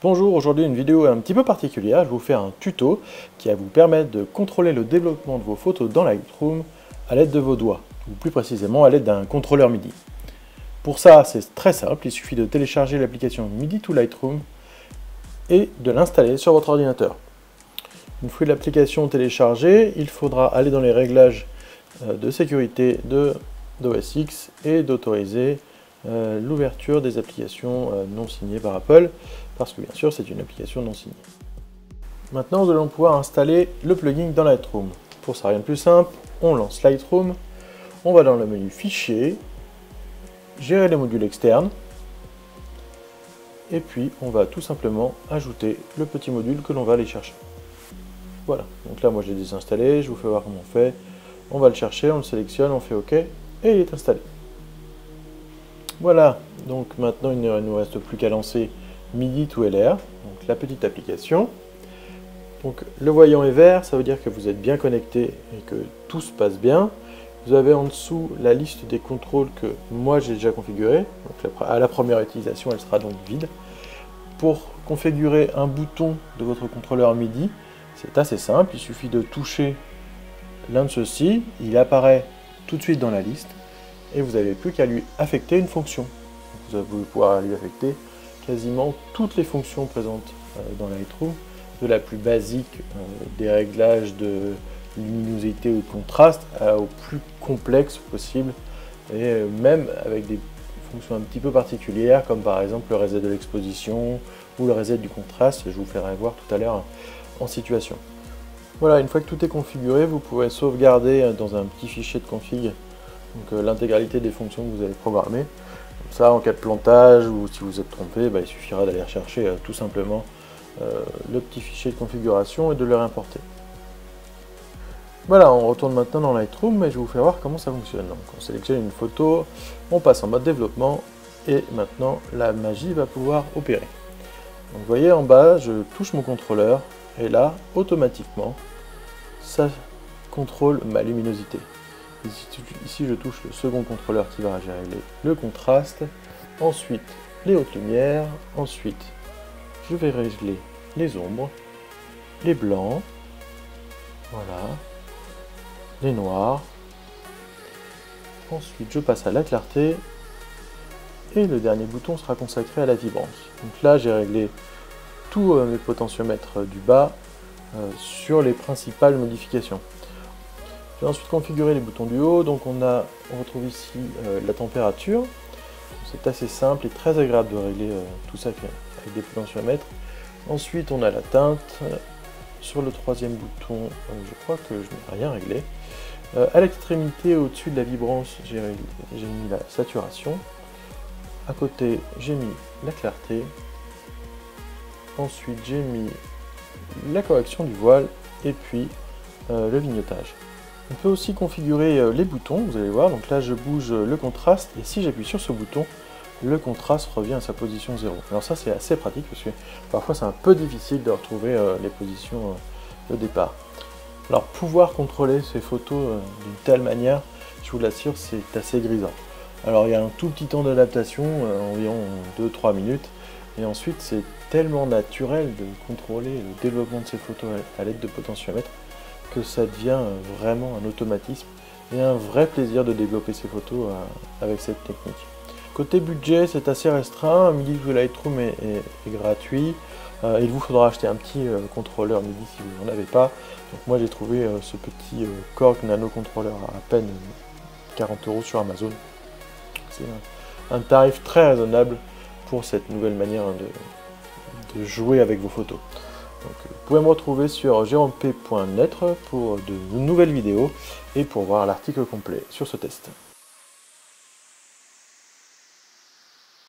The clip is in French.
Bonjour, aujourd'hui une vidéo un petit peu particulière, je vais vous faire un tuto qui va vous permettre de contrôler le développement de vos photos dans Lightroom à l'aide de vos doigts, ou plus précisément à l'aide d'un contrôleur MIDI. Pour ça, c'est très simple, il suffit de télécharger l'application MIDI to Lightroom et de l'installer sur votre ordinateur. Une fois l'application téléchargée, il faudra aller dans les réglages de sécurité d'OS X et d'autoriser l'ouverture des applications non signées par Apple, parce que bien sûr c'est une application non signée. Maintenant nous allons pouvoir installer le plugin dans Lightroom. Pour ça, rien de plus simple, on lance Lightroom, on va dans le menu Fichier, Gérer les modules externes, et puis on va tout simplement ajouter le petit module que l'on va aller chercher. Voilà, donc là moi j'ai désinstallé, je vous fais voir comment on fait. On va le chercher, on le sélectionne, on fait OK, et il est installé. Voilà, donc maintenant il ne nous reste plus qu'à lancer MIDI to LR, donc la petite application. Donc le voyant est vert, ça veut dire que vous êtes bien connecté et que tout se passe bien. Vous avez en dessous la liste des contrôles que moi j'ai déjà configurés. Donc à la première utilisation, elle sera donc vide. Pour configurer un bouton de votre contrôleur MIDI, c'est assez simple, il suffit de toucher l'un de ceux-ci, il apparaît tout de suite dans la liste et vous n'avez plus qu'à lui affecter une fonction. Vous allez pouvoir lui affecter quasiment toutes les fonctions présentes dans Lightroom, de la plus basique des réglages de luminosité ou de contraste au plus complexe possible, et même avec des fonctions un petit peu particulières comme par exemple le reset de l'exposition ou le reset du contraste. Je vous ferai voir tout à l'heure en situation. Voilà, une fois que tout est configuré, vous pouvez sauvegarder dans un petit fichier de config l'intégralité des fonctions que vous avez programmées. Comme ça, en cas de plantage ou si vous êtes trompé, il suffira d'aller rechercher tout simplement le petit fichier de configuration et de le réimporter. Voilà, on retourne maintenant dans Lightroom et je vais vous faire voir comment ça fonctionne. Donc, on sélectionne une photo, on passe en mode développement et maintenant la magie va pouvoir opérer. Donc, vous voyez en bas, je touche mon contrôleur et là, automatiquement, ça contrôle ma luminosité. Ici, je touche le second contrôleur qui va régler le contraste, ensuite les hautes lumières, ensuite je vais régler les ombres, les blancs, voilà, les noirs, ensuite je passe à la clarté et le dernier bouton sera consacré à la vibrance. Donc là j'ai réglé tous mes potentiomètres du bas sur les principales modifications. J'ai ensuite configuré les boutons du haut, donc on retrouve ici la température. C'est assez simple et très agréable de régler tout ça avec des potentiomètres. Ensuite on a la teinte. Sur le troisième bouton, je crois que je n'ai rien réglé. À l'extrémité au-dessus de la vibrance, j'ai mis la saturation. À côté, j'ai mis la clarté. Ensuite, j'ai mis la correction du voile et puis le vignotage. On peut aussi configurer les boutons, vous allez voir. Donc là, je bouge le contraste et si j'appuie sur ce bouton, le contraste revient à sa position 0. Alors ça, c'est assez pratique parce que parfois, c'est un peu difficile de retrouver les positions de départ. Alors, pouvoir contrôler ces photos d'une telle manière, je vous l'assure, c'est assez grisant. Alors, il y a un tout petit temps d'adaptation, environ 2-3 minutes. Et ensuite, c'est tellement naturel de contrôler le développement de ces photos à l'aide de potentiomètres que ça devient vraiment un automatisme et un vrai plaisir de développer ces photos avec cette technique. Côté budget, c'est assez restreint. MIDI to Lightroom est gratuit. Il vous faudra acheter un petit contrôleur MIDI si vous n'en avez pas. Donc moi j'ai trouvé ce petit Korg Nano contrôleur à peine 40 € sur Amazon. C'est un tarif très raisonnable pour cette nouvelle manière de jouer avec vos photos. Donc, vous pouvez me retrouver sur jeromep.net pour de nouvelles vidéos et pour voir l'article complet sur ce test.